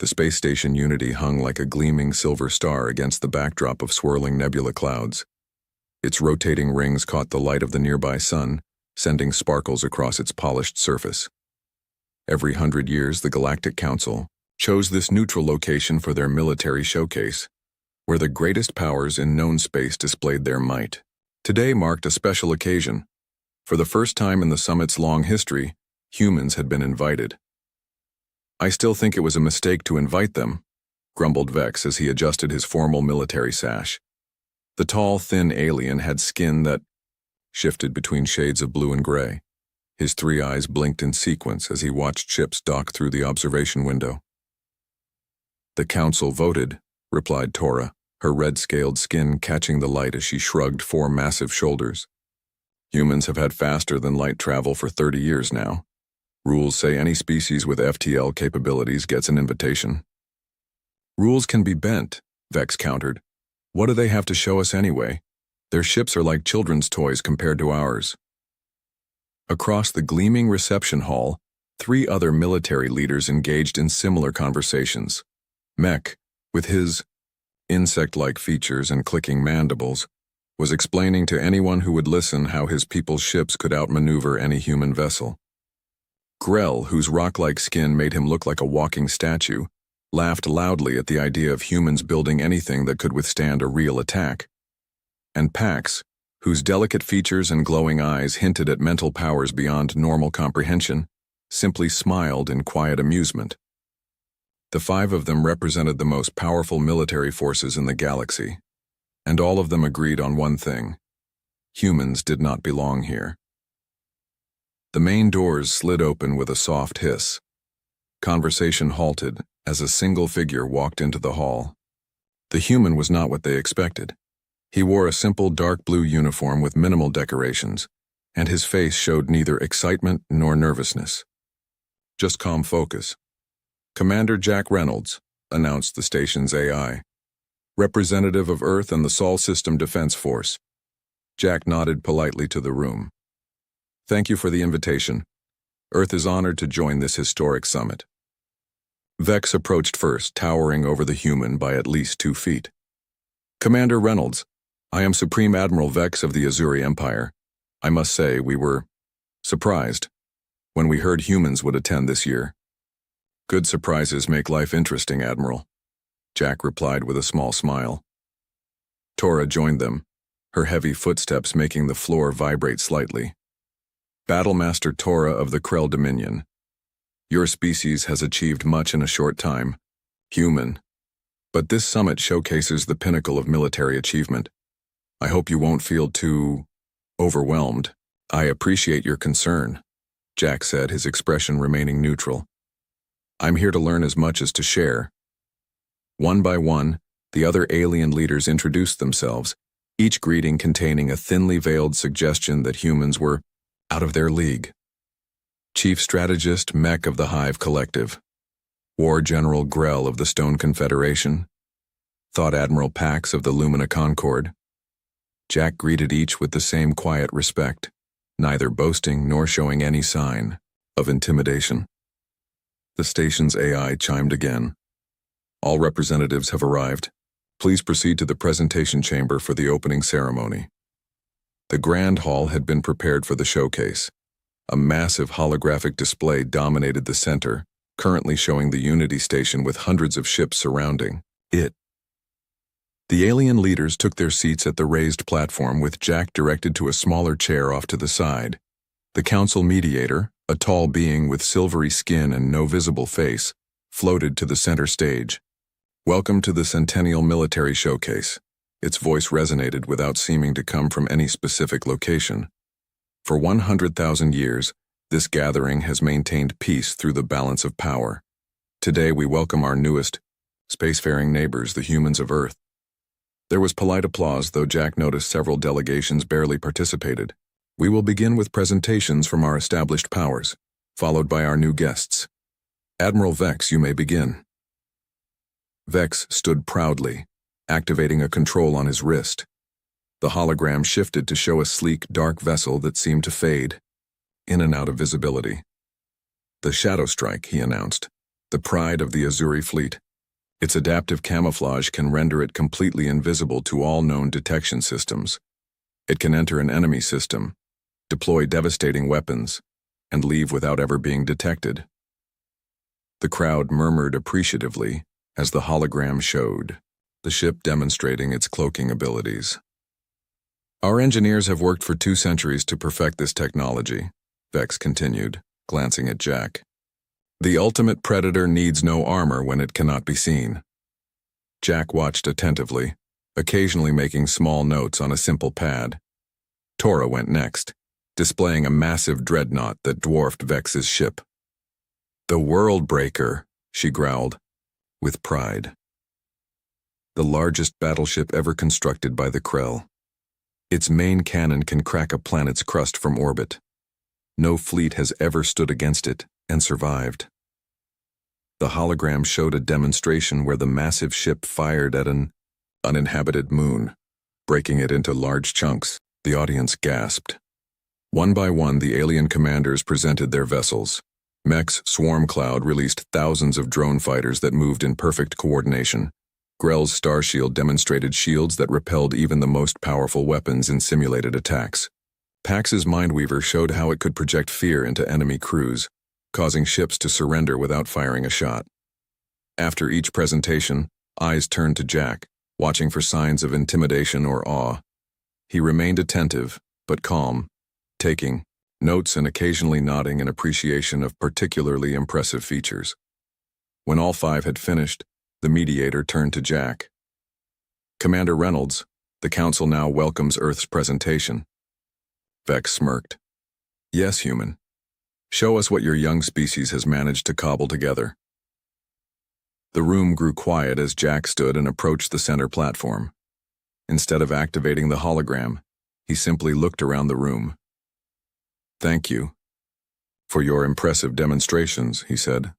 The space station Unity hung like a gleaming silver star against the backdrop of swirling nebula clouds. Its rotating rings caught the light of the nearby sun, sending sparkles across its polished surface. Every 100 years, the Galactic Council chose this neutral location for their military showcase, where the greatest powers in known space displayed their might. Today marked a special occasion. For the first time in the summit's long history, humans had been invited. "I still think it was a mistake to invite them," grumbled Vex as he adjusted his formal military sash. The tall, thin alien had skin that shifted between shades of blue and gray. His 3 eyes blinked in sequence as he watched ships dock through the observation window. "The council voted," replied Tora, her red-scaled skin catching the light as she shrugged 4 massive shoulders. "Humans have had faster-than-light travel for 30 years now. Rules say any species with FTL capabilities gets an invitation." "Rules can be bent," Vex countered. "What do they have to show us anyway? Their ships are like children's toys compared to ours." Across the gleaming reception hall, 3 other military leaders engaged in similar conversations. Mech, with his insect-like features and clicking mandibles, was explaining to anyone who would listen how his people's ships could outmaneuver any human vessel. Grell, whose rock-like skin made him look like a walking statue, laughed loudly at the idea of humans building anything that could withstand a real attack. And Pax, whose delicate features and glowing eyes hinted at mental powers beyond normal comprehension, simply smiled in quiet amusement. The 5 of them represented the most powerful military forces in the galaxy, and all of them agreed on one thing: humans did not belong here. The main doors slid open with a soft hiss. Conversation halted as a single figure walked into the hall. The human was not what they expected. He wore a simple dark blue uniform with minimal decorations, and his face showed neither excitement nor nervousness. Just calm focus. "Commander Jack Reynolds," announced the station's AI. "Representative of Earth and the Sol System Defense Force." Jack nodded politely to the room. "Thank you for the invitation. Earth is honored to join this historic summit." Vex approached first, towering over the human by at least 2 feet. "Commander Reynolds, I am Supreme Admiral Vex of the Azuri Empire. I must say, we were surprised when we heard humans would attend this year." "Good surprises make life interesting, Admiral," Jack replied with a small smile. Tora joined them, her heavy footsteps making the floor vibrate slightly. "Battlemaster Tora of the Krell Dominion. Your species has achieved much in a short time. Human. But this summit showcases the pinnacle of military achievement. I hope you won't feel too overwhelmed." "I appreciate your concern," Jack said, his expression remaining neutral. "I'm here to learn as much as to share." One by one, the other alien leaders introduced themselves, each greeting containing a thinly veiled suggestion that humans were out of their league. Chief Strategist Mech of the Hive Collective, War General Grell of the Stone Confederation, Thought Admiral Pax of the Lumina Concord. Jack greeted each with the same quiet respect, neither boasting nor showing any sign of intimidation. The station's AI chimed again. "All representatives have arrived. Please proceed to the presentation chamber for the opening ceremony." The grand hall had been prepared for the showcase. A massive holographic display dominated the center, currently showing the Unity station with hundreds of ships surrounding it. The alien leaders took their seats at the raised platform, with Jack directed to a smaller chair off to the side. The council mediator, a tall being with silvery skin and no visible face, floated to the center stage. "Welcome to the Centennial Military Showcase." Its voice resonated without seeming to come from any specific location. "For 100,000 years, this gathering has maintained peace through the balance of power. Today we welcome our newest, spacefaring neighbors, the humans of Earth." There was polite applause, though Jack noticed several delegations barely participated. "We will begin with presentations from our established powers, followed by our new guests. Admiral Vex, you may begin." Vex stood proudly, activating a control on his wrist. The hologram shifted to show a sleek, dark vessel that seemed to fade in and out of visibility. "The Shadow Strike," he announced, the pride of the Azuri fleet. Its adaptive camouflage can render it completely invisible to all known detection systems. It can enter an enemy system, deploy devastating weapons, and leave without ever being detected. The crowd murmured appreciatively as the hologram showed, the ship demonstrating its cloaking abilities. Our engineers have worked for 2 centuries to perfect this technology, Vex continued, glancing at Jack. The ultimate predator needs no armor when it cannot be seen. Jack watched attentively, occasionally making small notes on a simple pad. Tora went next, displaying a massive dreadnought that dwarfed Vex's ship. "The World Breaker," she growled, with pride. The largest battleship ever constructed by the Krell. Its main cannon can crack a planet's crust from orbit. No fleet has ever stood against it and survived. The hologram showed a demonstration where the massive ship fired at an uninhabited moon, breaking it into large chunks. The audience gasped. One by one, the alien commanders presented their vessels. Mech's swarm cloud released thousands of drone fighters that moved in perfect coordination. Grell's Starshield demonstrated shields that repelled even the most powerful weapons in simulated attacks. Pax's Mindweaver showed how it could project fear into enemy crews, causing ships to surrender without firing a shot. After each presentation, eyes turned to Jack, watching for signs of intimidation or awe. He remained attentive, but calm, taking notes and occasionally nodding in appreciation of particularly impressive features. When all 5 had finished, the mediator turned to Jack. "Commander Reynolds, the Council now welcomes Earth's presentation." Vex smirked. "Yes, human. Show us what your young species has managed to cobble together." The room grew quiet as Jack stood and approached the center platform. Instead of activating the hologram, he simply looked around the room. "Thank you for your impressive demonstrations," he said.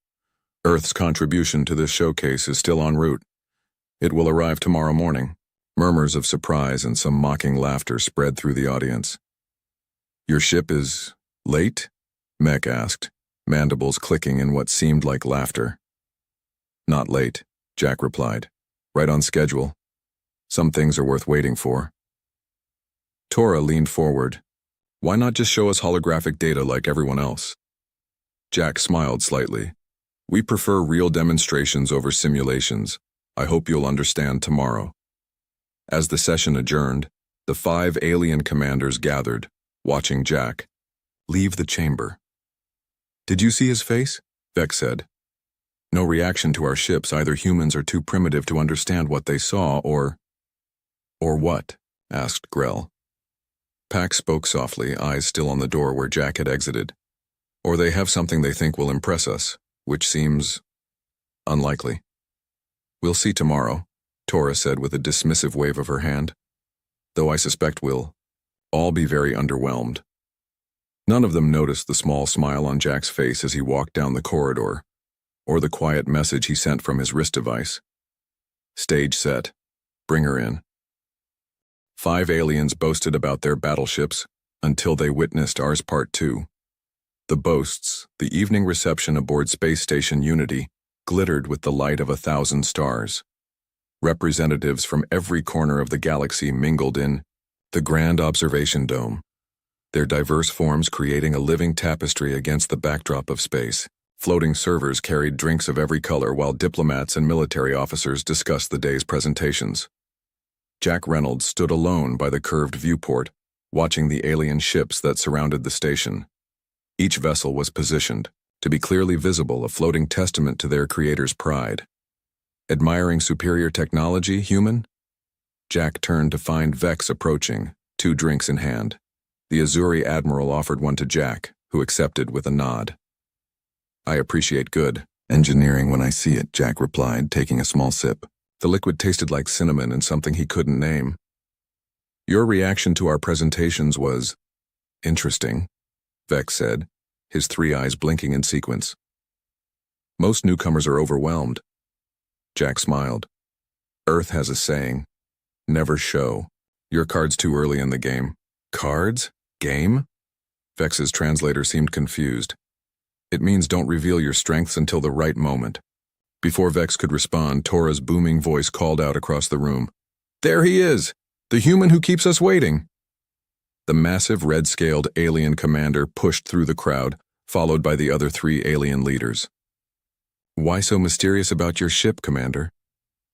"Earth's contribution to this showcase is still en route. It will arrive tomorrow morning." Murmurs of surprise and some mocking laughter spread through the audience. "Your ship is late?" Mech asked, mandibles clicking in what seemed like laughter. "Not late," Jack replied. "Right on schedule. Some things are worth waiting for." Tora leaned forward. "Why not just show us holographic data like everyone else?" Jack smiled slightly. "We prefer real demonstrations over simulations. I hope you'll understand tomorrow." As the session adjourned, the 5 alien commanders gathered, watching Jack leave the chamber. "Did you see his face?" Vex said. "No reaction to our ships. Either humans are too primitive to understand what they saw, or what?" asked Grell. Pax spoke softly, eyes still on the door where Jack had exited. "Or they have something they think will impress us, which seems unlikely." "We'll see tomorrow," Tora said with a dismissive wave of her hand. "Though I suspect we'll all be very underwhelmed." None of them noticed the small smile on Jack's face as he walked down the corridor, or the quiet message he sent from his wrist device. Stage set. Bring her in. 5 aliens boasted about their battleships until they witnessed ours Part 2. The boasts, the evening reception aboard Space Station Unity, glittered with the light of 1,000 stars. Representatives from every corner of the galaxy mingled in the Grand Observation Dome, their diverse forms creating a living tapestry against the backdrop of space. Floating servers carried drinks of every color while diplomats and military officers discussed the day's presentations. Jack Reynolds stood alone by the curved viewport, watching the alien ships that surrounded the station. Each vessel was positioned, to be clearly visible, a floating testament to their creator's pride. Admiring superior technology, human? Jack turned to find Vex approaching, 2 drinks in hand. The Azuri Admiral offered one to Jack, who accepted with a nod. "I appreciate good engineering when I see it," Jack replied, taking a small sip. The liquid tasted like cinnamon and something he couldn't name. "Your reaction to our presentations was interesting," Vex said, his 3 eyes blinking in sequence. "Most newcomers are overwhelmed." Jack smiled. "Earth has a saying, never show your cards too early in the game." "Cards? Game?" Vex's translator seemed confused. It means don't reveal your strengths until the right moment. Before Vex could respond, Tora's booming voice called out across the room. There he is! The human who keeps us waiting! The massive red-scaled alien commander pushed through the crowd, followed by the other 3 alien leaders. Why so mysterious about your ship, Commander?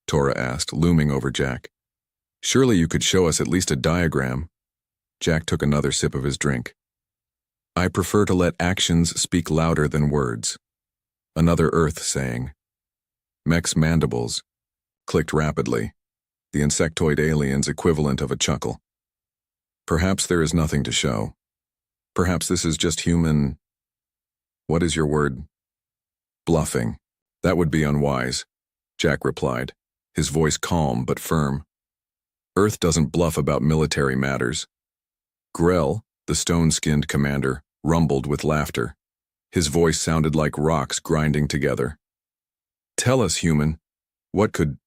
Tora asked, looming over Jack. Surely you could show us at least a diagram. Jack took another sip of his drink. I prefer to let actions speak louder than words. Another Earth saying. Mech's mandibles clicked rapidly, the insectoid alien's equivalent of a chuckle. Perhaps there is nothing to show. Perhaps this is just human... What is your word? Bluffing. That would be unwise, Jack replied, his voice calm but firm. Earth doesn't bluff about military matters. Grell, the stone-skinned commander, rumbled with laughter. His voice sounded like rocks grinding together. Tell us, human, what could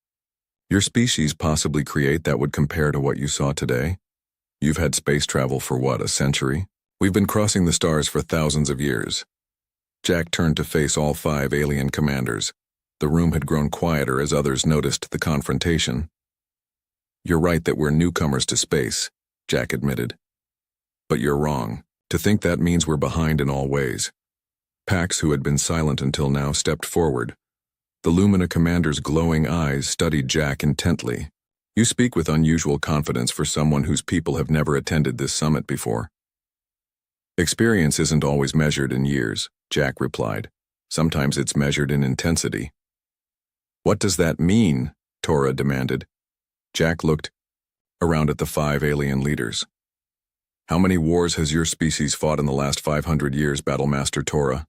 your species possibly create that would compare to what you saw today? You've had space travel for what, a century? We've been crossing the stars for thousands of years. Jack turned to face all 5 alien commanders. The room had grown quieter as others noticed the confrontation. You're right that we're newcomers to space, Jack admitted. But you're wrong. To think that means we're behind in all ways. Pax, who had been silent until now, stepped forward. The Lumina commander's glowing eyes studied Jack intently. You speak with unusual confidence for someone whose people have never attended this summit before. Experience isn't always measured in years, Jack replied. Sometimes it's measured in intensity. What does that mean? Tora demanded. Jack looked around at the 5 alien leaders. How many wars has your species fought in the last 500 years, Battlemaster Tora?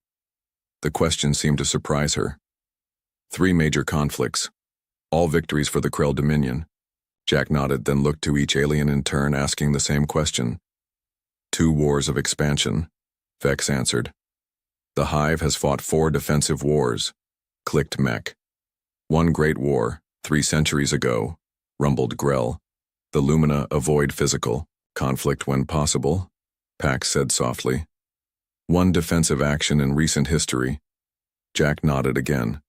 The question seemed to surprise her. 3 major conflicts. All victories for the Krell Dominion. Jack nodded, then looked to each alien in turn, asking the same question. 2 wars of expansion, Vex answered. The Hive has fought 4 defensive wars, clicked Mech. 1 great war, 3 centuries ago, rumbled Grell. The Lumina avoid physical conflict when possible, Pax said softly. 1 defensive action in recent history. Jack nodded again.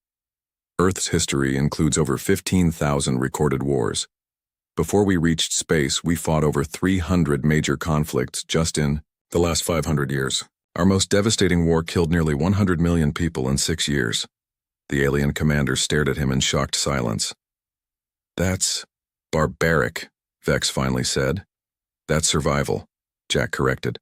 Earth's history includes over 15,000 recorded wars. Before we reached space, we fought over 300 major conflicts just in the last 500 years. Our most devastating war killed nearly 100 million people in 6 years. The alien commander stared at him in shocked silence. That's barbaric, Vex finally said. That's survival, Jack corrected.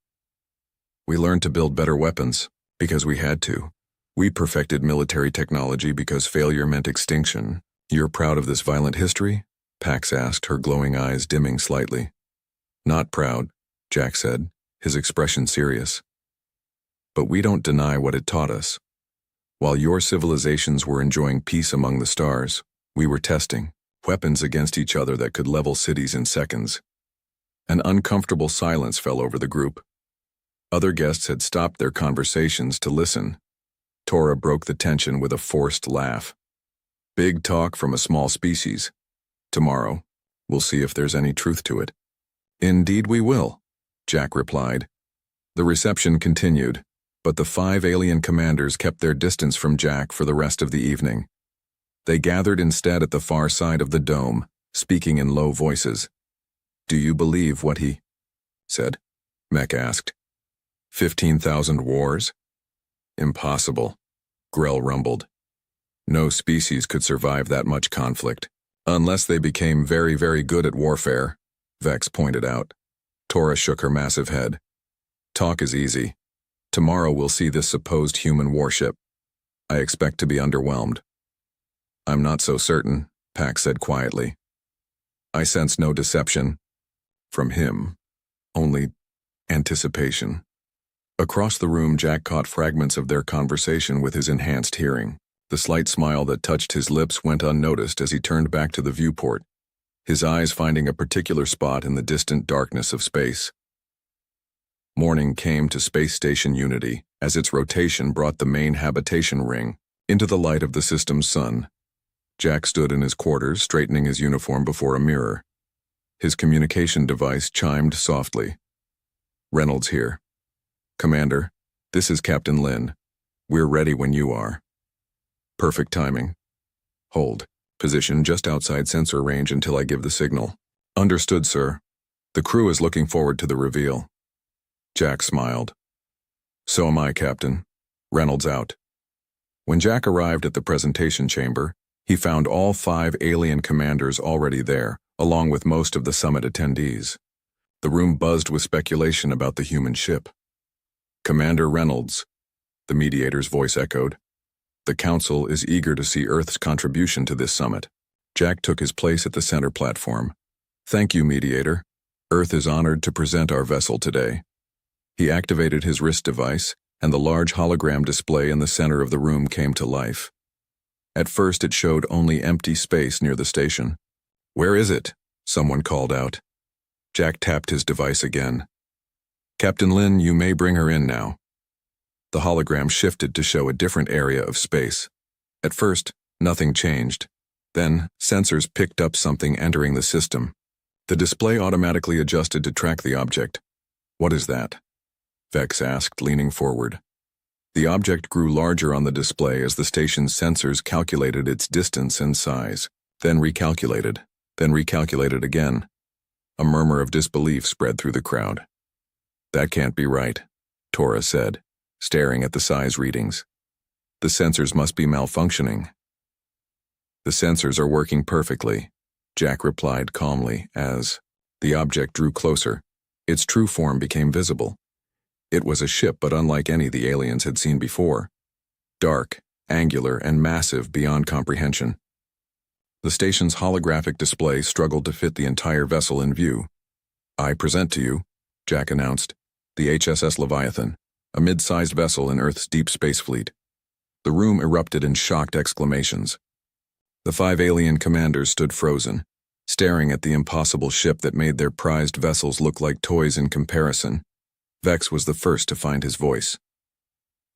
We learned to build better weapons, because we had to. We perfected military technology because failure meant extinction. You're proud of this violent history? Pax asked, her glowing eyes dimming slightly. Not proud, Jack said, his expression serious. But we don't deny what it taught us. While your civilizations were enjoying peace among the stars, we were testing weapons against each other that could level cities in seconds. An uncomfortable silence fell over the group. Other guests had stopped their conversations to listen. Tora broke the tension with a forced laugh. Big talk from a small species. Tomorrow, we'll see if there's any truth to it. Indeed we will, Jack replied. The reception continued, but the 5 alien commanders kept their distance from Jack for the rest of the evening. They gathered instead at the far side of the dome, speaking in low voices. Do you believe what he said? Mech asked. 15,000 wars? Impossible, Grell rumbled. No species could survive that much conflict. Unless they became very, very good at warfare, Vex pointed out. Tora shook her massive head. Talk is easy. Tomorrow we'll see this supposed human warship. I expect to be underwhelmed. I'm not so certain, Pax said quietly. I sense no deception. From him. Only anticipation. Across the room, Jack caught fragments of their conversation with his enhanced hearing. The slight smile that touched his lips went unnoticed as he turned back to the viewport, his eyes finding a particular spot in the distant darkness of space. Morning came to Space Station Unity as its rotation brought the main habitation ring into the light of the system's sun. Jack stood in his quarters, straightening his uniform before a mirror. His communication device chimed softly. Reynolds here. Commander, this is Captain Lin. We're ready when you are. Perfect timing. Hold. Position just outside sensor range until I give the signal. Understood, sir. The crew is looking forward to the reveal. Jack smiled. So am I, Captain. Reynolds out. When Jack arrived at the presentation chamber, he found all 5 alien commanders already there, along with most of the summit attendees. The room buzzed with speculation about the human ship. Commander Reynolds, the mediator's voice echoed. The Council is eager to see Earth's contribution to this summit. Jack took his place at the center platform. Thank you, mediator. Earth is honored to present our vessel today. He activated his wrist device, and the large hologram display in the center of the room came to life. At first it showed only empty space near the station. Where is it? Someone called out. Jack tapped his device again. Captain Lin, you may bring her in now. The hologram shifted to show a different area of space. At first, nothing changed. Then, sensors picked up something entering the system. The display automatically adjusted to track the object. What is that? Vex asked, leaning forward. The object grew larger on the display as the station's sensors calculated its distance and size, then recalculated again. A murmur of disbelief spread through the crowd. That can't be right, Tora said, staring at the size readings. The sensors must be malfunctioning. The sensors are working perfectly, Jack replied calmly as the object drew closer. Its true form became visible. It was a ship, but unlike any the aliens had seen before. Dark, angular, and massive beyond comprehension. The station's holographic display struggled to fit the entire vessel in view. I present to you, Jack announced, the HSS Leviathan, a mid-sized vessel in Earth's deep space fleet. The room erupted in shocked exclamations. The 5 alien commanders stood frozen, staring at the impossible ship that made their prized vessels look like toys in comparison. Vex was the first to find his voice.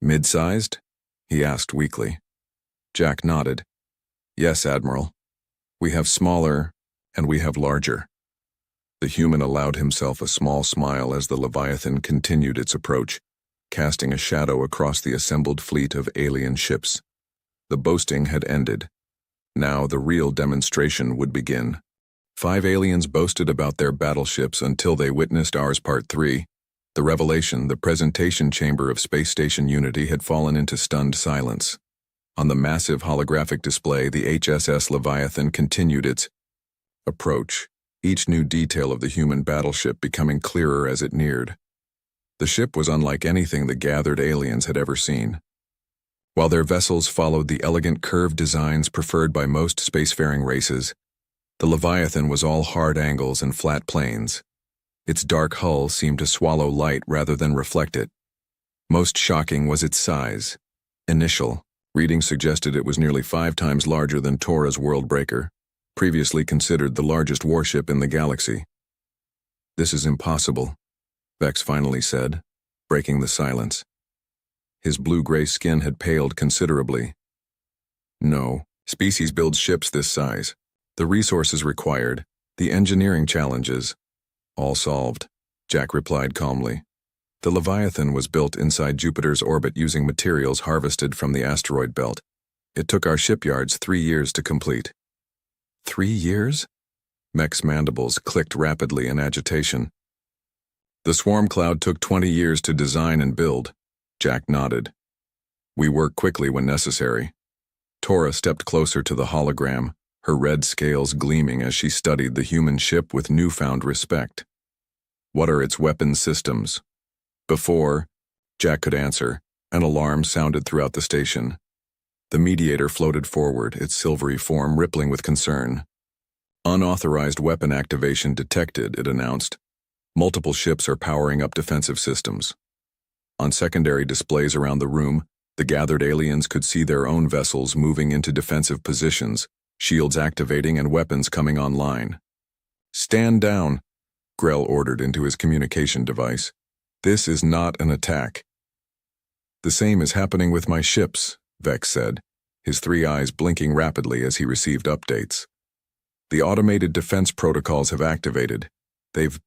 Mid-sized? He asked weakly. Jack nodded. Yes, Admiral. We have smaller, and we have larger. The human allowed himself a small smile as the Leviathan continued its approach, casting a shadow across the assembled fleet of alien ships. The boasting had ended. Now the real demonstration would begin. 5 aliens boasted about their battleships until they witnessed ours Part 3. The revelation, the presentation chamber of Space Station Unity had fallen into stunned silence. On the massive holographic display, the HSS Leviathan continued its approach, each new detail of the human battleship becoming clearer as it neared. The ship was unlike anything the gathered aliens had ever seen. While their vessels followed the elegant curved designs preferred by most spacefaring races, the Leviathan was all hard angles and flat planes. Its dark hull seemed to swallow light rather than reflect it. Most shocking was its size. Initial readings suggested it was nearly 5 times larger than Tora's Worldbreaker, previously considered the largest warship in the galaxy. This is impossible, Vex finally said, breaking the silence. His blue-gray skin had paled considerably. No, species builds ships this size. The resources required, the engineering challenges, all solved, Jack replied calmly. The Leviathan was built inside Jupiter's orbit using materials harvested from the asteroid belt. It took our shipyards 3 years to complete. 3 years? Mech's mandibles clicked rapidly in agitation. The swarm cloud took 20 years to design and build, Jack nodded. We work quickly when necessary. Tora stepped closer to the hologram, her red scales gleaming as she studied the human ship with newfound respect. What are its weapon systems? Before Jack could answer, an alarm sounded throughout the station. The mediator floated forward, its silvery form rippling with concern. Unauthorized weapon activation detected, it announced. Multiple ships are powering up defensive systems. On secondary displays around the room, the gathered aliens could see their own vessels moving into defensive positions, shields activating and weapons coming online. Stand down, Grell ordered into his communication device. This is not an attack. The same is happening with my ships, Vex said, his 3 eyes blinking rapidly as he received updates. The automated defense protocols have activated. They've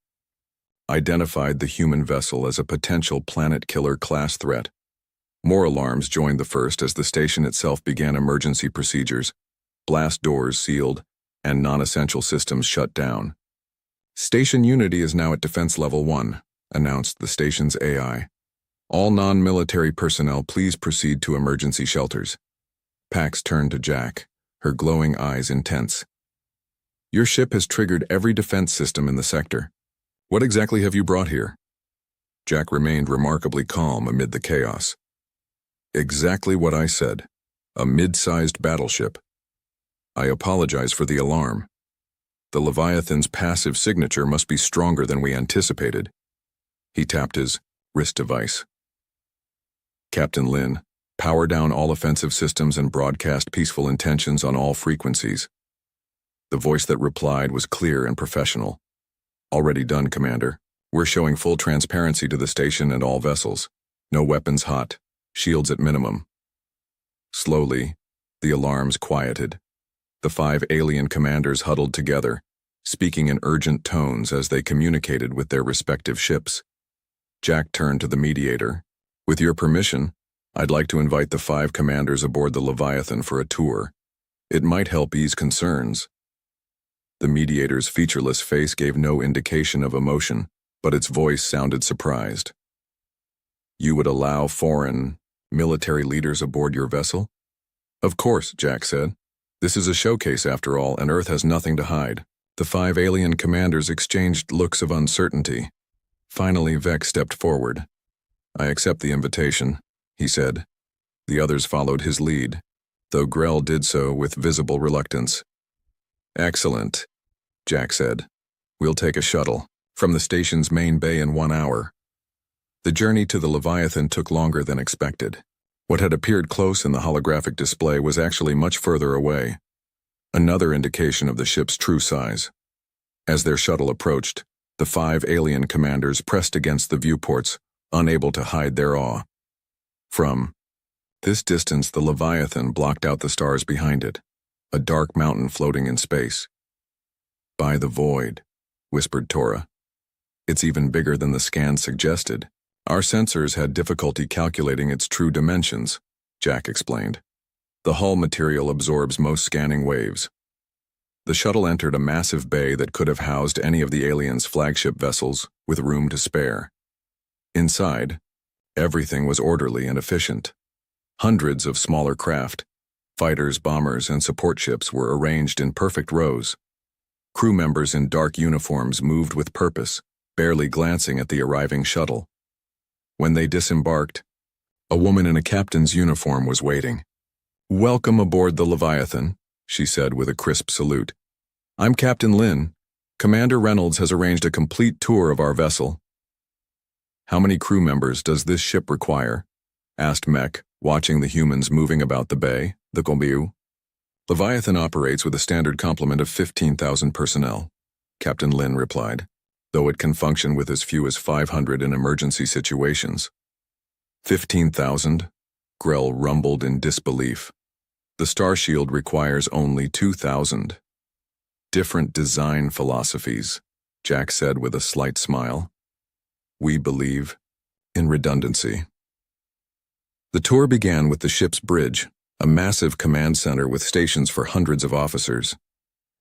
identified the human vessel as a potential planet killer class threat. More alarms joined the first as the station itself began emergency procedures, blast doors sealed, and non-essential systems shut down. Station Unity is now at Defense Level 1, announced the station's AI. All non-military personnel please proceed to emergency shelters. Pax turned to Jack, her glowing eyes intense. Your ship has triggered every defense system in the sector. What exactly have you brought here? Jack remained remarkably calm amid the chaos. Exactly what I said. A mid-sized battleship. I apologize for the alarm. The Leviathan's passive signature must be stronger than we anticipated. He tapped his wrist device. Captain Lin, power down all offensive systems and broadcast peaceful intentions on all frequencies. The voice that replied was clear and professional. Already done, Commander. We're showing full transparency to the station and all vessels. No weapons hot. Shields at minimum. Slowly, the alarms quieted. The 5 alien commanders huddled together, speaking in urgent tones as they communicated with their respective ships. Jack turned to the mediator. With your permission, I'd like to invite the 5 commanders aboard the Leviathan for a tour. It might help ease concerns. The mediator's featureless face gave no indication of emotion, but its voice sounded surprised. You would allow foreign military leaders aboard your vessel? Of course, Jack said. This is a showcase after all, and Earth has nothing to hide. The 5 alien commanders exchanged looks of uncertainty. Finally, Vex stepped forward. I accept the invitation, he said. The others followed his lead, though Grell did so with visible reluctance. Excellent, Jack said. We'll take a shuttle from the station's main bay in 1 hour. The journey to the Leviathan took longer than expected. What had appeared close in the holographic display was actually much further away, another indication of the ship's true size. As their shuttle approached, the 5 alien commanders pressed against the viewports, unable to hide their awe. From this distance, the Leviathan blocked out the stars behind it, a dark mountain floating in space. By the void, whispered Tora. It's even bigger than the scan suggested. Our sensors had difficulty calculating its true dimensions, Jack explained. The hull material absorbs most scanning waves. The shuttle entered a massive bay that could have housed any of the aliens' flagship vessels, with room to spare. Inside, everything was orderly and efficient. Hundreds of smaller craft, fighters, bombers, and support ships were arranged in perfect rows. Crew members in dark uniforms moved with purpose, barely glancing at the arriving shuttle. When they disembarked, a woman in a captain's uniform was waiting. Welcome aboard the Leviathan, she said with a crisp salute. I'm Captain Lin. Commander Reynolds has arranged a complete tour of our vessel. How many crew members does this ship require? Asked Mech, watching the humans moving about the bay, the Combiu. Leviathan operates with a standard complement of 15,000 personnel, Captain Lin replied, though it can function with as few as 500 in emergency situations. 15,000? Grell rumbled in disbelief. The Star Shield requires only 2,000. Different design philosophies, Jack said with a slight smile. We believe in redundancy. The tour began with the ship's bridge, a massive command center with stations for hundreds of officers.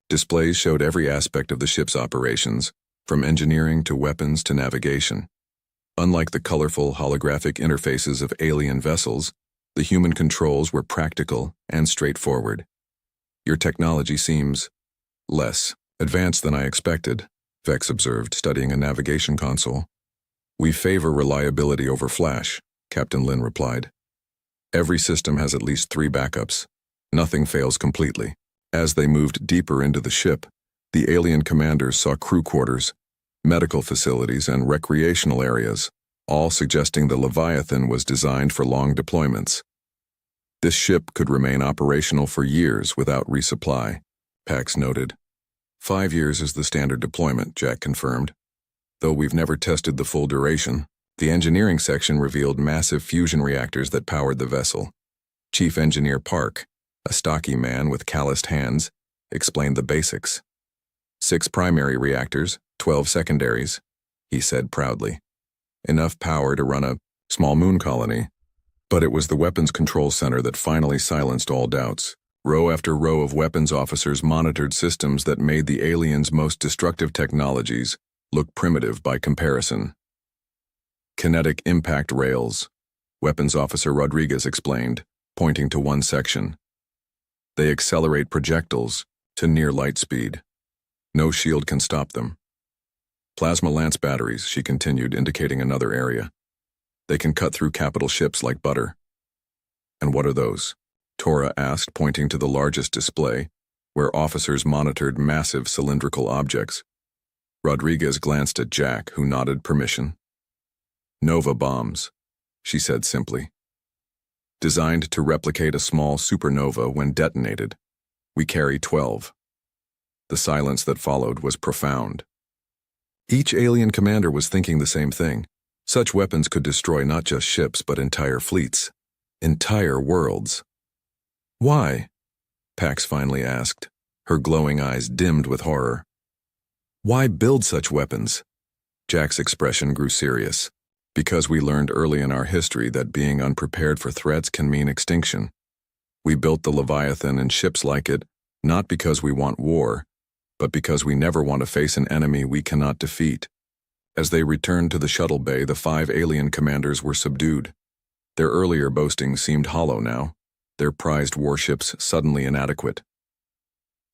Displays showed every aspect of the ship's operations, from engineering to weapons to navigation. Unlike the colorful holographic interfaces of alien vessels, the human controls were practical and straightforward. Your technology seems less advanced than I expected, Vex observed, studying a navigation console. We favor reliability over flash, Captain Lin replied. Every system has at least 3 backups. Nothing fails completely. As they moved deeper into the ship, the alien commanders saw crew quarters, medical facilities, and recreational areas, all suggesting the Leviathan was designed for long deployments. This ship could remain operational for years without resupply, Pax noted. 5 years is the standard deployment, Jack confirmed. Though we've never tested the full duration, the engineering section revealed massive fusion reactors that powered the vessel. Chief Engineer Park, a stocky man with calloused hands, explained the basics. 6 primary reactors, 12 secondaries, he said proudly. Enough power to run a small moon colony. But it was the weapons control center that finally silenced all doubts. Row after row of weapons officers monitored systems that made the aliens' most destructive technologies look primitive by comparison. Kinetic impact rails, Weapons Officer Rodriguez explained, pointing to one section. They accelerate projectiles to near light speed. No shield can stop them. Plasma lance batteries, she continued, indicating another area. They can cut through capital ships like butter. And what are those? Tora asked, pointing to the largest display, where officers monitored massive cylindrical objects. Rodriguez glanced at Jack, who nodded permission. Nova bombs, she said simply. Designed to replicate a small supernova when detonated. We carry 12. The silence that followed was profound. Each alien commander was thinking the same thing. Such weapons could destroy not just ships but entire fleets. Entire worlds. Why? Pax finally asked, her glowing eyes dimmed with horror. Why build such weapons? Jack's expression grew serious. Because we learned early in our history that being unprepared for threats can mean extinction. We built the Leviathan and ships like it, not because we want war, but because we never want to face an enemy we cannot defeat. As they returned to the shuttle bay, the 5 alien commanders were subdued. Their earlier boasting seemed hollow now, their prized warships suddenly inadequate.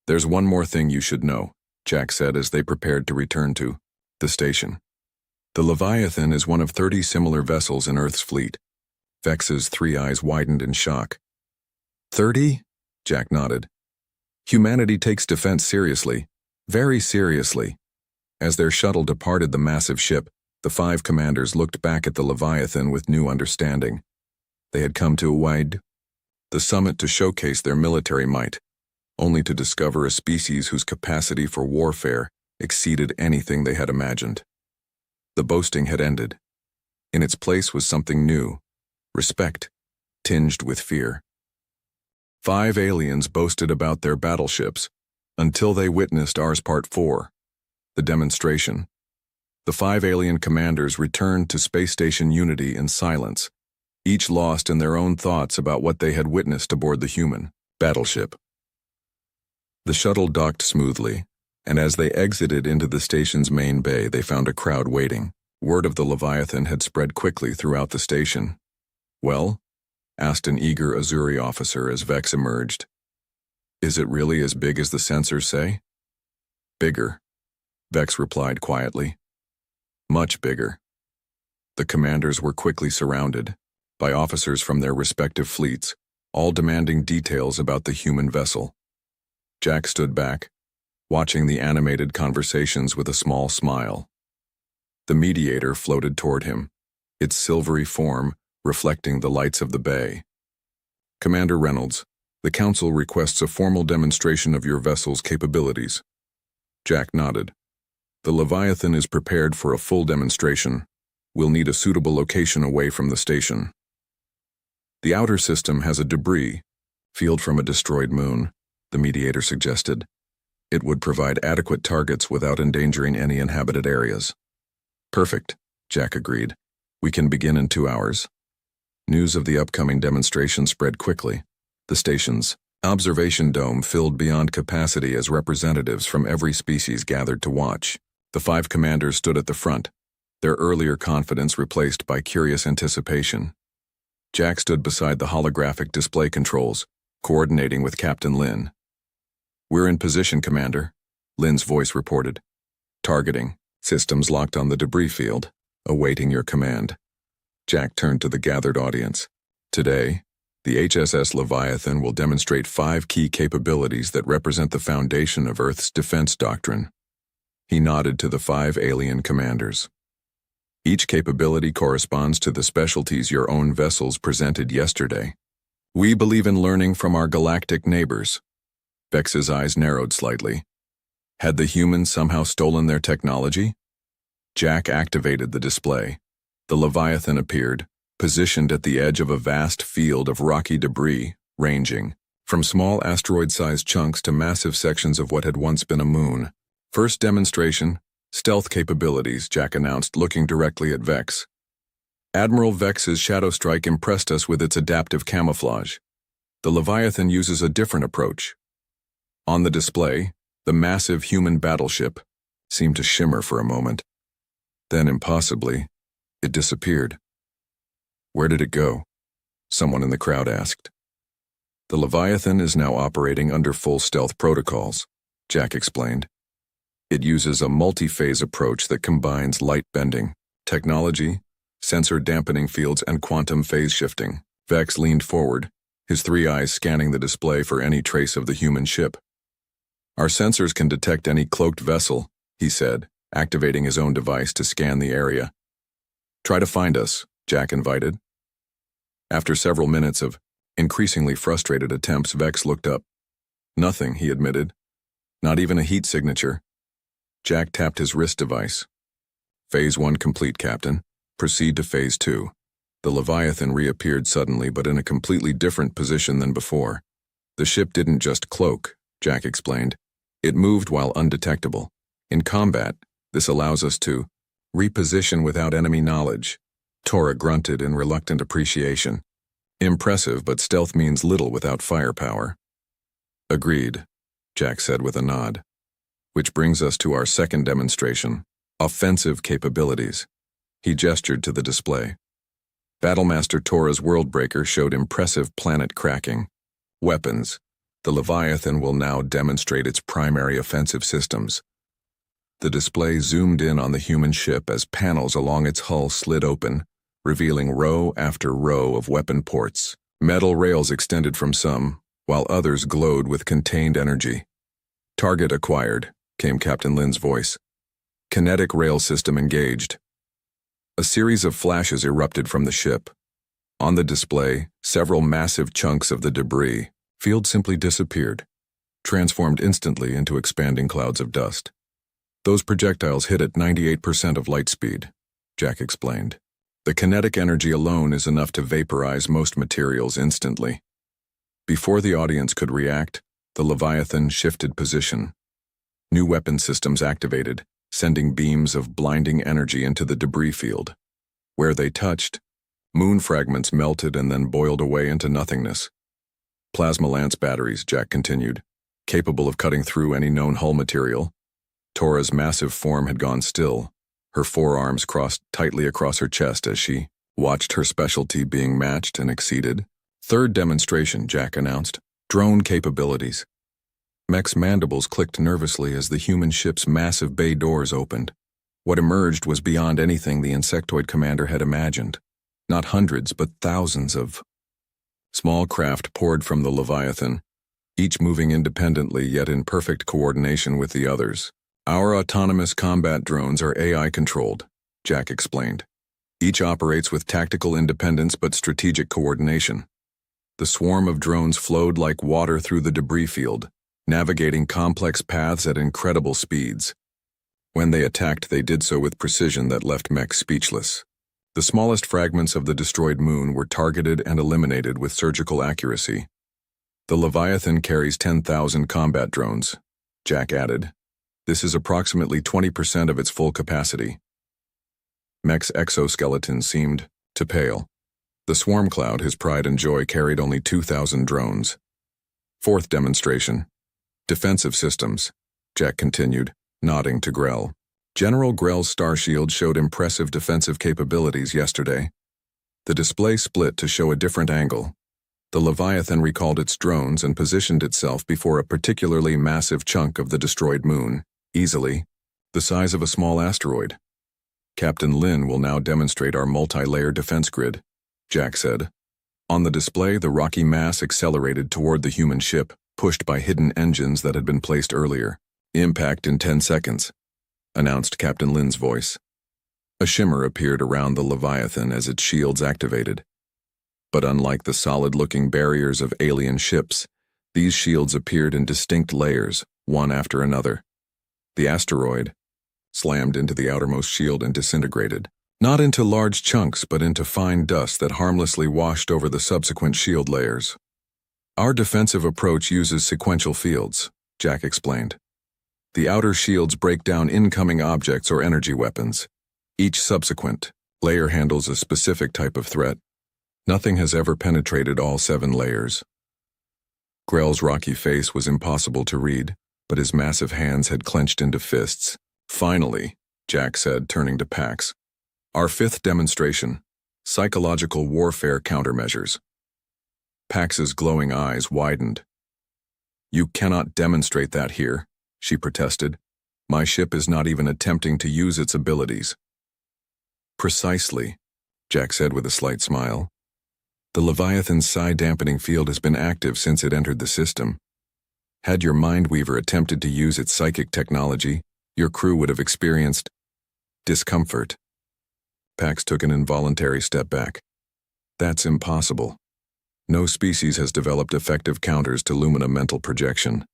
There's one more thing you should know, Jack said as they prepared to return to the station. The Leviathan is one of 30 similar vessels in Earth's fleet. Vex's 3 eyes widened in shock. 30? Jack nodded. Humanity takes defense seriously, very seriously. As their shuttle departed the massive ship, the 5 commanders looked back at the Leviathan with new understanding. They had come to the summit to showcase their military might, only to discover a species whose capacity for warfare exceeded anything they had imagined. The boasting had ended. In its place was something new, respect, tinged with fear. 5 aliens boasted about their battleships until they witnessed ours Part 4, the demonstration. The 5 alien commanders returned to Space Station Unity in silence, each lost in their own thoughts about what they had witnessed aboard the human battleship. The shuttle docked smoothly, and as they exited into the station's main bay, they found a crowd waiting. Word of the Leviathan had spread quickly throughout the station. Well? Asked an eager Azuri officer as Vex emerged. Is it really as big as the sensors say? Bigger, Vex replied quietly. Much bigger. The commanders were quickly surrounded by officers from their respective fleets, all demanding details about the human vessel. Jack stood back, watching the animated conversations with a small smile. The mediator floated toward him, its silvery form reflecting the lights of the bay. Commander Reynolds, the Council requests a formal demonstration of your vessel's capabilities. Jack nodded. The Leviathan is prepared for a full demonstration. We'll need a suitable location away from the station. The outer system has a debris field from a destroyed moon, the mediator suggested. It would provide adequate targets without endangering any inhabited areas. Perfect, Jack agreed. We can begin in 2 hours. News of the upcoming demonstration spread quickly. The station's observation dome filled beyond capacity as representatives from every species gathered to watch. The 5 commanders stood at the front, their earlier confidence replaced by curious anticipation. Jack stood beside the holographic display controls, coordinating with Captain Lin. We're in position, Commander, Lin's voice reported. Targeting. Systems locked on the debris field, awaiting your command. Jack turned to the gathered audience. Today, the HSS Leviathan will demonstrate 5 key capabilities that represent the foundation of Earth's defense doctrine. He nodded to the 5 alien commanders. Each capability corresponds to the specialties your own vessels presented yesterday. We believe in learning from our galactic neighbors. Vex's eyes narrowed slightly. Had the humans somehow stolen their technology? Jack activated the display. The Leviathan appeared, positioned at the edge of a vast field of rocky debris, ranging from small asteroid-sized chunks to massive sections of what had once been a moon. First demonstration, stealth capabilities, Jack announced, looking directly at Vex. Admiral Vex's Shadow Strike impressed us with its adaptive camouflage. The Leviathan uses a different approach. On the display, the massive human battleship seemed to shimmer for a moment. Then, impossibly, it disappeared. Where did it go? Someone in the crowd asked. The Leviathan is now operating under full stealth protocols, Jack explained. It uses a multi-phase approach that combines light bending, technology, sensor dampening fields, and quantum phase shifting. Vex leaned forward, his three eyes scanning the display for any trace of the human ship. Our sensors can detect any cloaked vessel, he said, activating his own device to scan the area. Try to find us, Jack invited. After several minutes of increasingly frustrated attempts, Vex looked up. Nothing, he admitted. Not even a heat signature. Jack tapped his wrist device. Phase 1 complete, Captain. Proceed to Phase 2. The Leviathan reappeared suddenly, but in a completely different position than before. The ship didn't just cloak, Jack explained. It moved while undetectable. In combat, this allows us to reposition without enemy knowledge. Tora grunted in reluctant appreciation. Impressive, but stealth means little without firepower. Agreed, Jack said with a nod. Which brings us to our second demonstration, offensive capabilities. He gestured to the display. Battlemaster Tora's Worldbreaker showed impressive planet cracking. Weapons. The Leviathan will now demonstrate its primary offensive systems. The display zoomed in on the human ship as panels along its hull slid open, revealing row after row of weapon ports. Metal rails extended from some, while others glowed with contained energy. Target acquired, came Captain Lin's voice. Kinetic rail system engaged. A series of flashes erupted from the ship. On the display, several massive chunks of the debris field simply disappeared, transformed instantly into expanding clouds of dust. Those projectiles hit at 98% of light speed, Jack explained. The kinetic energy alone is enough to vaporize most materials instantly. Before the audience could react, the Leviathan shifted position. New weapon systems activated, sending beams of blinding energy into the debris field. Where they touched, moon fragments melted and then boiled away into nothingness. Plasma lance batteries, Jack continued, capable of cutting through any known hull material. Tora's massive form had gone still, her forearms crossed tightly across her chest as she watched her specialty being matched and exceeded. Third demonstration, Jack announced. Drone capabilities. Mech's mandibles clicked nervously as the human ship's massive bay doors opened. What emerged was beyond anything the insectoid commander had imagined. Not hundreds, but thousands of small craft poured from the Leviathan, each moving independently yet in perfect coordination with the others. Our autonomous combat drones are AI-controlled, Jack explained. Each operates with tactical independence but strategic coordination. The swarm of drones flowed like water through the debris field, navigating complex paths at incredible speeds. When they attacked, they did so with precision that left mechs speechless. The smallest fragments of the destroyed moon were targeted and eliminated with surgical accuracy. The Leviathan carries 10,000 combat drones, Jack added. This is approximately 20% of its full capacity. Mech's exoskeleton seemed to pale. The swarm cloud, his pride and joy, carried only 2,000 drones. Fourth demonstration. Defensive systems, Jack continued, nodding to Grell. General Grell's Starshield showed impressive defensive capabilities yesterday. The display split to show a different angle. The Leviathan recalled its drones and positioned itself before a particularly massive chunk of the destroyed moon, easily, the size of a small asteroid. Captain Lin will now demonstrate our multi-layer defense grid, Jack said. On the display, the rocky mass accelerated toward the human ship, pushed by hidden engines that had been placed earlier. Impact in 10 seconds, announced Captain Lin's voice. A shimmer appeared around the Leviathan as its shields activated. But unlike the solid-looking barriers of alien ships, these shields appeared in distinct layers, one after another. The asteroid slammed into the outermost shield and disintegrated, not into large chunks but into fine dust that harmlessly washed over the subsequent shield layers. Our defensive approach uses sequential fields, Jack explained. The outer shields break down incoming objects or energy weapons. Each subsequent, Layer handles a specific type of threat. Nothing has ever penetrated all 7 layers. Grell's rocky face was impossible to read, but his massive hands had clenched into fists. Finally, Jack said, turning to Pax. Our 5th demonstration, psychological warfare countermeasures. Pax's glowing eyes widened. You cannot demonstrate that here, she protested. My ship is not even attempting to use its abilities. Precisely, Jack said with a slight smile. The Leviathan's psi-dampening field has been active since it entered the system. Had your Mindweaver attempted to use its psychic technology, your crew would have experienced discomfort. Pax took an involuntary step back. That's impossible. No species has developed effective counters to Lumina mental projection.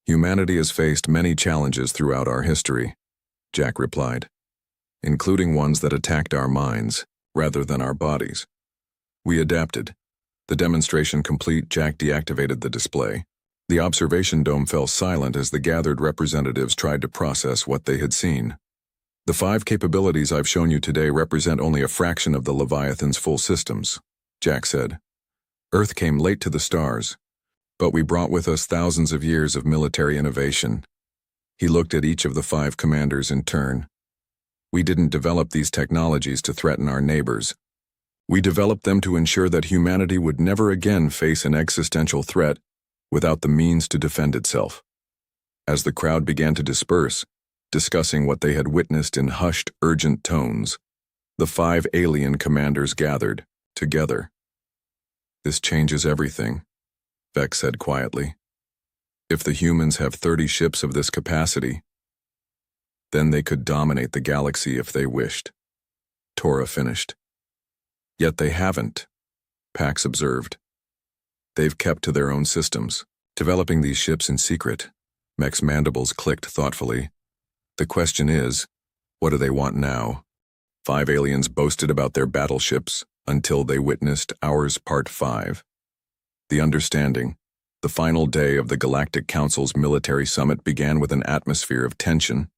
Humanity has faced many challenges throughout our history, Jack replied, including ones that attacked our minds rather than our bodies. We adapted. The demonstration complete, Jack deactivated the display. The observation dome fell silent as the gathered representatives tried to process what they had seen. The 5 capabilities I've shown you today represent only a fraction of the Leviathan's full systems, Jack said. Earth came late to the stars, but we brought with us thousands of years of military innovation. He looked at each of the 5 commanders in turn. We didn't develop these technologies to threaten our neighbors. We developed them to ensure that humanity would never again face an existential threat without the means to defend itself. As the crowd began to disperse, discussing what they had witnessed in hushed, urgent tones, the 5 alien commanders gathered, together. This changes everything, Vex said quietly. If the humans have 30 ships of this capacity, then they could dominate the galaxy if they wished. Tora finished. Yet they haven't, Pax observed. They've kept to their own systems, developing these ships in secret. Mech's mandibles clicked thoughtfully. The question is, what do they want now? 5 aliens boasted about their battleships until they witnessed ours Part 5. The understanding, the final day of the Galactic Council's military summit began with an atmosphere of tension.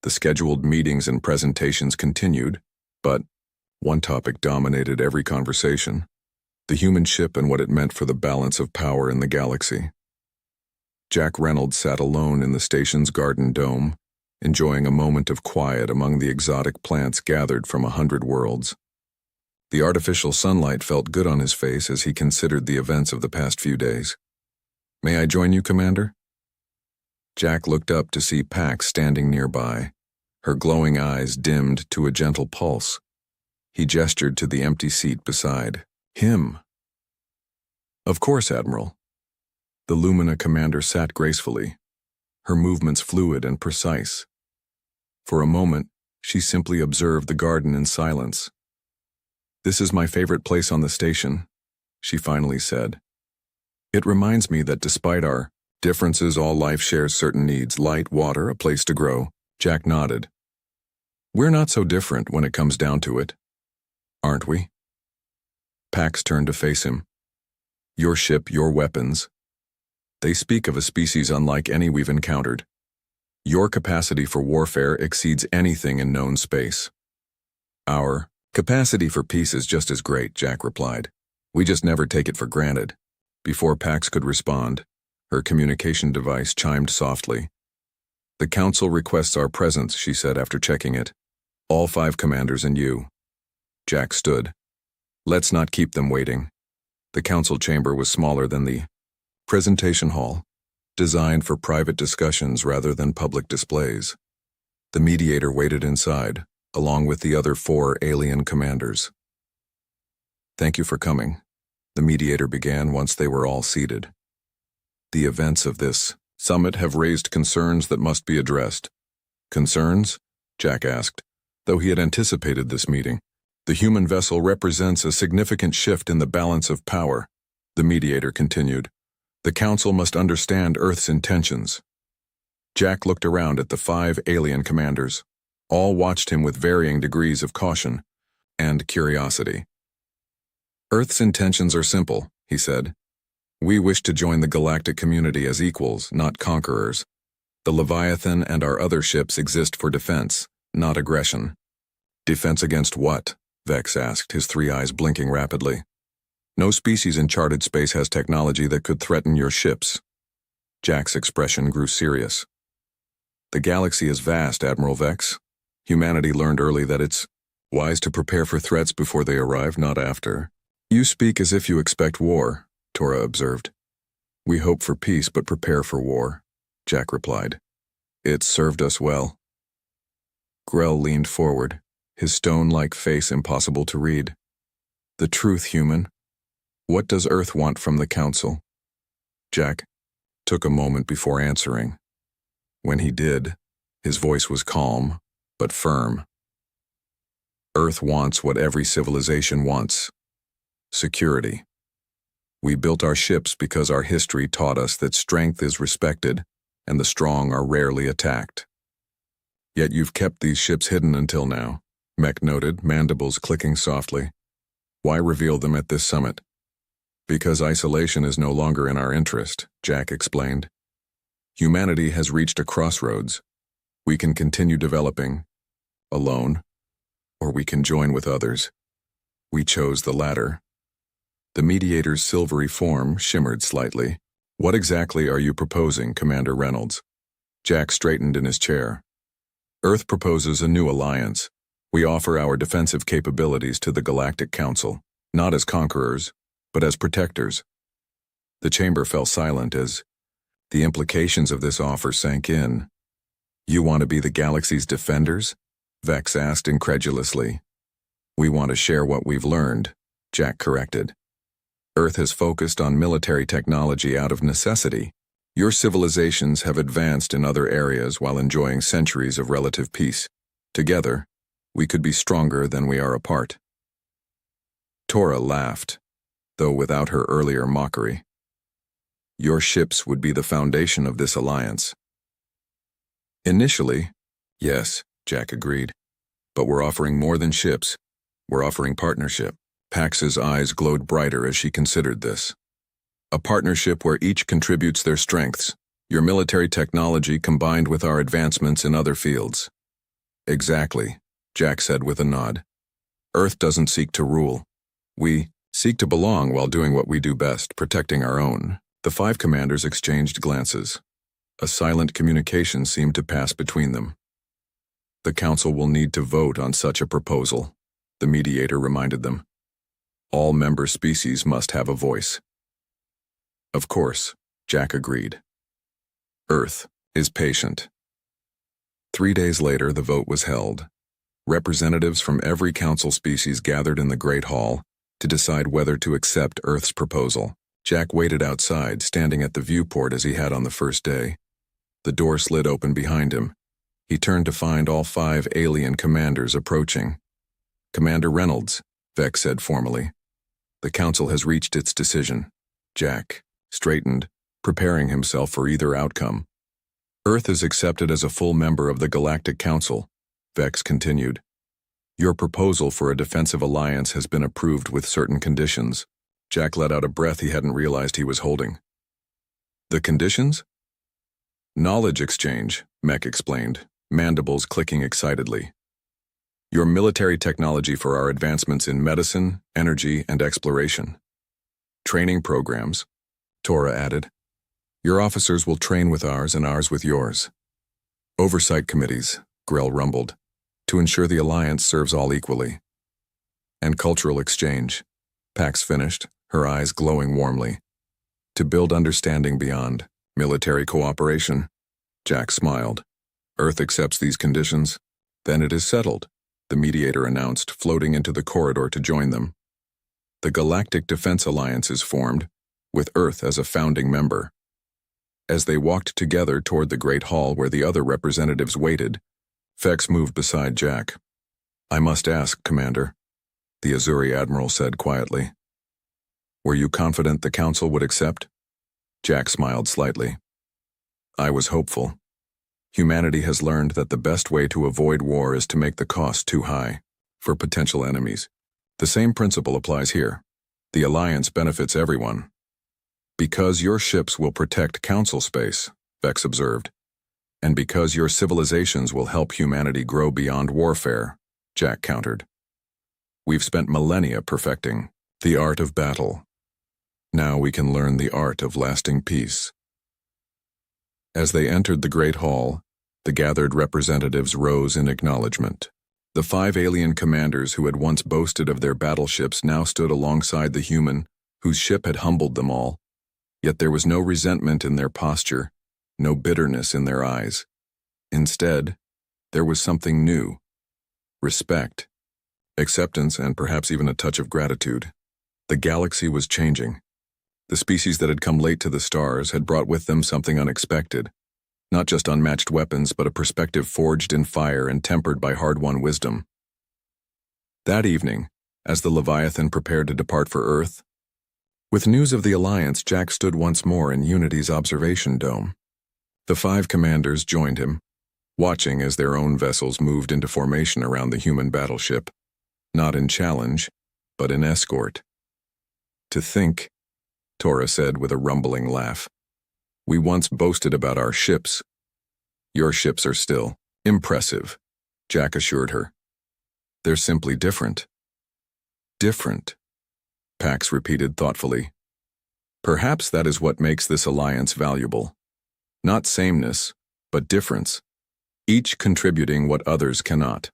The scheduled meetings and presentations continued, but one topic dominated every conversation: the human ship and what it meant for the balance of power in the galaxy. Jack Reynolds sat alone in the station's garden dome, enjoying a moment of quiet among the exotic plants gathered from 100 worlds. The artificial sunlight felt good on his face as he considered the events of the past few days. May I join you, Commander? Jack looked up to see Pax standing nearby, her glowing eyes dimmed to a gentle pulse. He gestured to the empty seat beside him. Of course, Admiral. The Lumina commander sat gracefully, her movements fluid and precise. For a moment, she simply observed the garden in silence. This is my favorite place on the station, she finally said. It reminds me that despite our differences, all life shares certain needs: light, water, a place to grow. Jack nodded. We're not so different when it comes down to it, aren't we? Pax turned to face him. Your ship, your weapons. They speak of a species unlike any we've encountered. Your capacity for warfare exceeds anything in known space. Our capacity for peace is just as great, Jack replied. We just never take it for granted. Before Pax could respond, her communication device chimed softly. The Council requests our presence, she said after checking it. All 5 commanders and you. Jack stood. Let's not keep them waiting. The Council chamber was smaller than the presentation hall, designed for private discussions rather than public displays. The mediator waited inside, along with the other 4 alien commanders. Thank you for coming, the mediator began once they were all seated. The events of this summit have raised concerns that must be addressed. Concerns? Jack asked, though he had anticipated this meeting. The human vessel represents a significant shift in the balance of power, the mediator continued. The Council must understand Earth's intentions. Jack looked around at the 5 alien commanders. All watched him with varying degrees of caution and curiosity. Earth's intentions are simple, he said. We wish to join the galactic community as equals, not conquerors. The Leviathan and our other ships exist for defense, not aggression. Defense against what? Vex asked, his three eyes blinking rapidly. No species in charted space has technology that could threaten your ships. Jack's expression grew serious. The galaxy is vast, Admiral Vex. Humanity learned early that it's wise to prepare for threats before they arrive, not after. You speak as if you expect war, Tora observed. We hope for peace but prepare for war, Jack replied. It's served us well. Grell leaned forward, his stone-like face impossible to read. The truth, human. What does Earth want from the Council? Jack took a moment before answering. When he did, his voice was calm, but firm. Earth wants what every civilization wants. Security. We built our ships because our history taught us that strength is respected and the strong are rarely attacked. Yet you've kept these ships hidden until now, Mech noted, mandibles clicking softly. Why reveal them at this summit? Because isolation is no longer in our interest, Jack explained. Humanity has reached a crossroads. We can continue developing, alone, or we can join with others. We chose the latter. The Mediator's silvery form shimmered slightly. What exactly are you proposing, Commander Reynolds? Jack straightened in his chair. Earth proposes a new alliance. We offer our defensive capabilities to the Galactic Council, not as conquerors, but as protectors. The chamber fell silent as the implications of this offer sank in. You want to be the galaxy's defenders? Vex asked incredulously. We want to share what we've learned, Jack corrected. Earth has focused on military technology out of necessity. Your civilizations have advanced in other areas while enjoying centuries of relative peace. Together, we could be stronger than we are apart. Tora laughed, though without her earlier mockery. Your ships would be the foundation of this alliance. Initially, yes, Jack agreed. But we're offering more than ships. We're offering partnership. Pax's eyes glowed brighter as she considered this. A partnership where each contributes their strengths, your military technology combined with our advancements in other fields. Exactly, Jack said with a nod. Earth doesn't seek to rule. We seek to belong while doing what we do best, protecting our own. The five commanders exchanged glances. A silent communication seemed to pass between them. The Council will need to vote on such a proposal, the Mediator reminded them. All member species must have a voice. Of course, Jack agreed. Earth is patient. 3 days later, the vote was held. Representatives from every Council species gathered in the Great Hall to decide whether to accept Earth's proposal. Jack waited outside, standing at the viewport as he had on the first day. The door slid open behind him. He turned to find all 5 alien commanders approaching. Commander Reynolds, Vex said formally. The Council has reached its decision. Jack straightened, preparing himself for either outcome. Earth is accepted as a full member of the Galactic Council, Vex continued. Your proposal for a defensive alliance has been approved with certain conditions. Jack let out a breath he hadn't realized he was holding. The conditions? Knowledge exchange, Mech explained, mandibles clicking excitedly. Your military technology for our advancements in medicine, energy, and exploration. Training programs, Tora added. Your officers will train with ours and ours with yours. Oversight committees, Grell rumbled, to ensure the alliance serves all equally. And cultural exchange, Pax finished, her eyes glowing warmly. To build understanding beyond military cooperation. Jack smiled. Earth accepts these conditions. Then it is settled, the Mediator announced, floating into the corridor to join them. The Galactic Defense Alliance is formed, with Earth as a founding member. As they walked together toward the Great Hall where the other representatives waited, Vex moved beside Jack. I must ask, Commander, the Azuri Admiral said quietly. Were you confident the Council would accept? Jack smiled slightly. I was hopeful. Humanity has learned that the best way to avoid war is to make the cost too high for potential enemies. The same principle applies here. The alliance benefits everyone. Because your ships will protect Council space, Vex observed, and because your civilizations will help humanity grow beyond warfare, Jack countered. We've spent millennia perfecting the art of battle. Now we can learn the art of lasting peace. As they entered the Great Hall, the gathered representatives rose in acknowledgement. The 5 alien commanders who had once boasted of their battleships now stood alongside the human whose ship had humbled them all. Yet there was no resentment in their posture, no bitterness in their eyes. Instead, there was something new: respect, acceptance, and perhaps even a touch of gratitude. The galaxy was changing. The species that had come late to the stars had brought with them something unexpected. Not just unmatched weapons, but a perspective forged in fire and tempered by hard-won wisdom. That evening, as the Leviathan prepared to depart for Earth, with news of the Alliance, Jack stood once more in Unity's observation dome. The 5 commanders joined him, watching as their own vessels moved into formation around the human battleship, not in challenge, but in escort. To think, Tora said with a rumbling laugh. We once boasted about our ships. Your ships are still impressive, Jack assured her. They're simply different. Different, Pax repeated thoughtfully. Perhaps that is what makes this alliance valuable. Not sameness, but difference, each contributing what others cannot.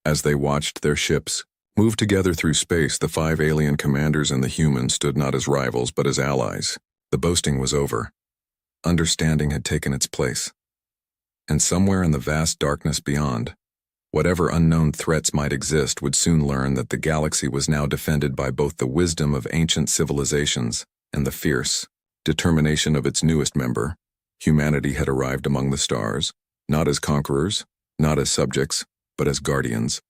As they watched their ships move together through space, the 5 alien commanders and the humans stood not as rivals but as allies. The boasting was over. Understanding had taken its place. And somewhere in the vast darkness beyond, whatever unknown threats might exist would soon learn that the galaxy was now defended by both the wisdom of ancient civilizations and the fierce determination of its newest member. Humanity had arrived among the stars, not as conquerors, not as subjects, but as guardians.